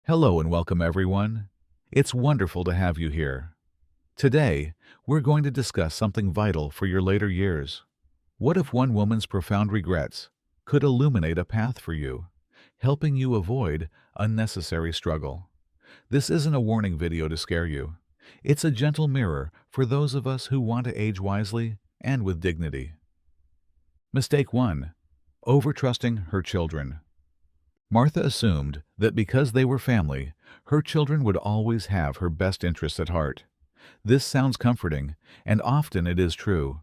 Hello and welcome everyone. It's wonderful to have you here. Today, we're going to discuss something vital for your later years. What if one woman's profound regrets could illuminate a path for you, helping you avoid unnecessary struggle? This isn't a warning video to scare you. It's a gentle mirror for those of us who want to age wisely and with dignity. Mistake 1. Overtrusting her children. Martha assumed that because they were family, her children would always have her best interests at heart. This sounds comforting, and often it is true.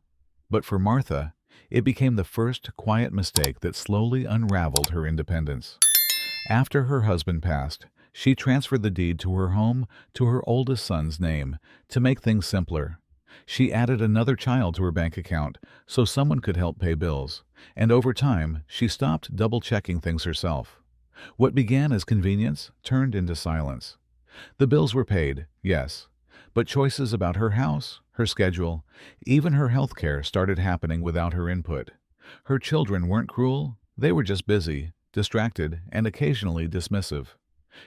But for Martha, it became the first quiet mistake that slowly unraveled her independence. After her husband passed, she transferred the deed to her home to her oldest son's name to make things simpler. She added another child to her bank account so someone could help pay bills, and over time, she stopped double-checking things herself. What began as convenience turned into silence. The bills were paid, yes, but choices about her house, her schedule, even her health care started happening without her input. Her children weren't cruel, they were just busy, distracted, and occasionally dismissive.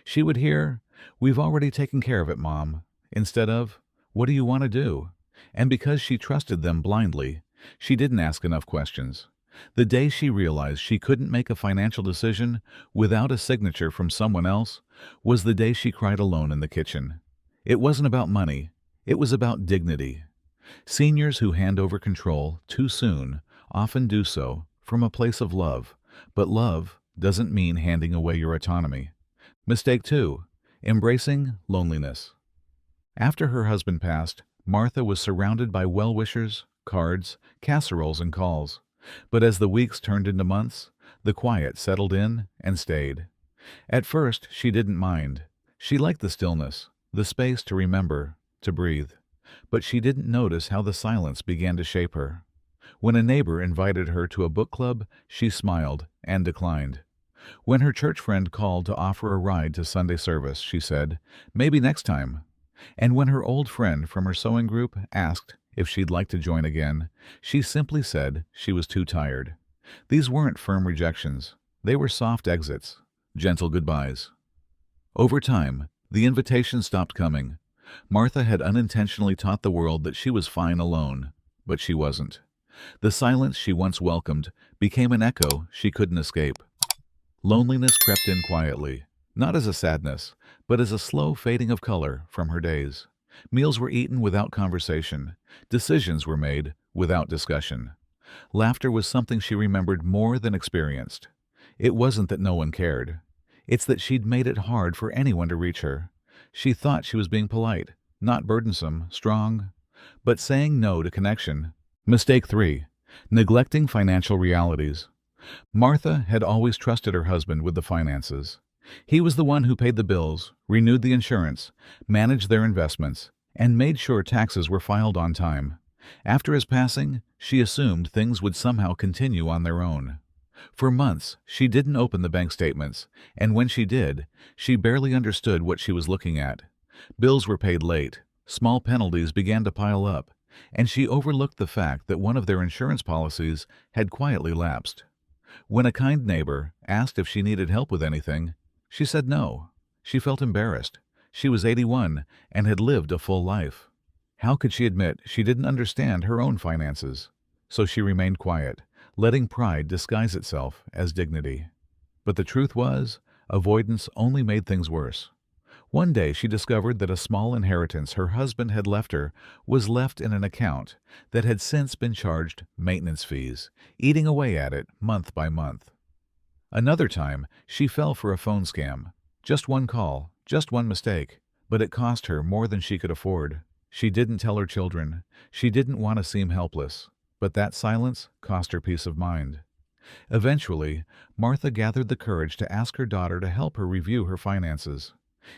She would hear, "We've already taken care of it, Mom," instead of, "What do you want to do?" And because she trusted them blindly, she didn't ask enough questions. The day she realized she couldn't make a financial decision without a signature from someone else was the day she cried alone in the kitchen. It wasn't about money, it was about dignity. Seniors who hand over control too soon often do so from a place of love, but love doesn't mean handing away your autonomy. Mistake 2. Embracing loneliness. After her husband passed, Martha was surrounded by well-wishers, cards, casseroles, and calls. But as the weeks turned into months, the quiet settled in and stayed. At first, she didn't mind. She liked the stillness, the space to remember, to breathe. But she didn't notice how the silence began to shape her. When a neighbor invited her to a book club, she smiled and declined. When her church friend called to offer a ride to Sunday service, she said, "Maybe next time." And when her old friend from her sewing group asked if she'd like to join again, she simply said she was too tired. These weren't firm rejections. They were soft exits, gentle goodbyes. Over time, the invitation stopped coming. Martha had unintentionally taught the world that she was fine alone, but she wasn't. The silence she once welcomed became an echo she couldn't escape. Loneliness crept in quietly, not as a sadness, but as a slow fading of color from her days. Meals were eaten without conversation. Decisions were made without discussion. Laughter was something she remembered more than experienced. It wasn't that no one cared. It's that she'd made it hard for anyone to reach her. She thought she was being polite, not burdensome, strong, but saying no to connection. Mistake 3. Neglecting financial realities. Martha had always trusted her husband with the finances. He was the one who paid the bills, renewed the insurance, managed their investments, and made sure taxes were filed on time. After his passing, she assumed things would somehow continue on their own. For months, she didn't open the bank statements, and when she did, she barely understood what she was looking at. Bills were paid late, small penalties began to pile up, and she overlooked the fact that one of their insurance policies had quietly lapsed. When a kind neighbor asked if she needed help with anything, she said no. She felt embarrassed. She was 81 and had lived a full life. How could she admit she didn't understand her own finances? So she remained quiet, letting pride disguise itself as dignity. But the truth was, avoidance only made things worse. One day she discovered that a small inheritance her husband had left her was left in an account that had since been charged maintenance fees, eating away at it month by month. Another time, she fell for a phone scam. Just one call, just one mistake, but it cost her more than she could afford. She didn't tell her children. She didn't want to seem helpless, but that silence cost her peace of mind. Eventually, Martha gathered the courage to ask her daughter to help her review her finances.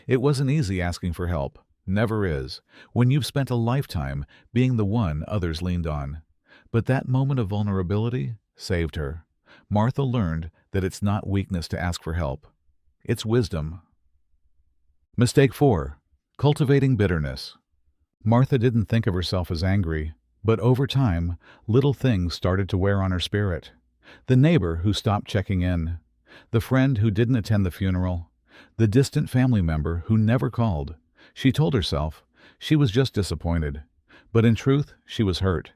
It wasn't easy asking for help, never is, when you've spent a lifetime being the one others leaned on. But that moment of vulnerability saved her. Martha learned that it's not weakness to ask for help. It's wisdom. Mistake 4. Cultivating bitterness. Martha didn't think of herself as angry, but over time, little things started to wear on her spirit. The neighbor who stopped checking in, the friend who didn't attend the funeral, The distant family member who never called. She told herself she was just disappointed. But in truth, she was hurt.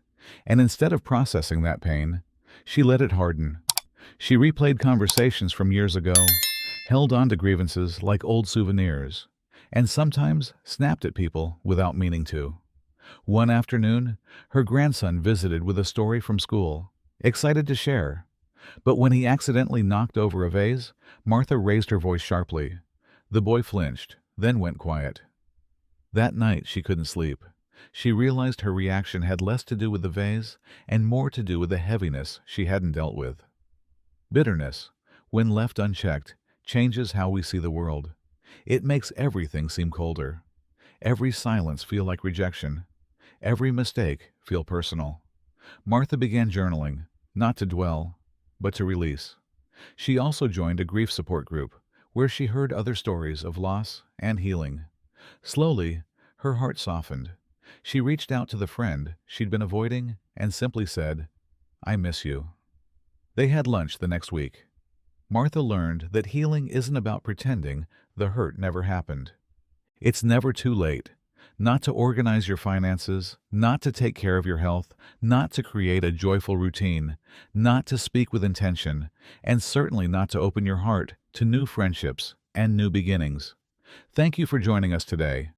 And instead of processing that pain, she let it harden. She replayed conversations from years ago, held on to grievances like old souvenirs, and sometimes snapped at people without meaning to. One afternoon, her grandson visited with a story from school, excited to share. But when he accidentally knocked over a vase, Martha raised her voice sharply. The boy flinched, then went quiet. That night she couldn't sleep. She realized her reaction had less to do with the vase and more to do with the heaviness she hadn't dealt with. Bitterness, when left unchecked, changes how we see the world. It makes everything seem colder. Every silence feel like rejection. Every mistake feel personal. Martha began journaling, not to dwell, but to release. She also joined a grief support group, where she heard other stories of loss and healing. Slowly, her heart softened. She reached out to the friend she'd been avoiding and simply said, "I miss you." They had lunch the next week. Martha learned that healing isn't about pretending the hurt never happened. It's never too late. Not to organize your finances, not to take care of your health, not to create a joyful routine, not to speak with intention, and certainly not to open your heart to new friendships and new beginnings. Thank you for joining us today.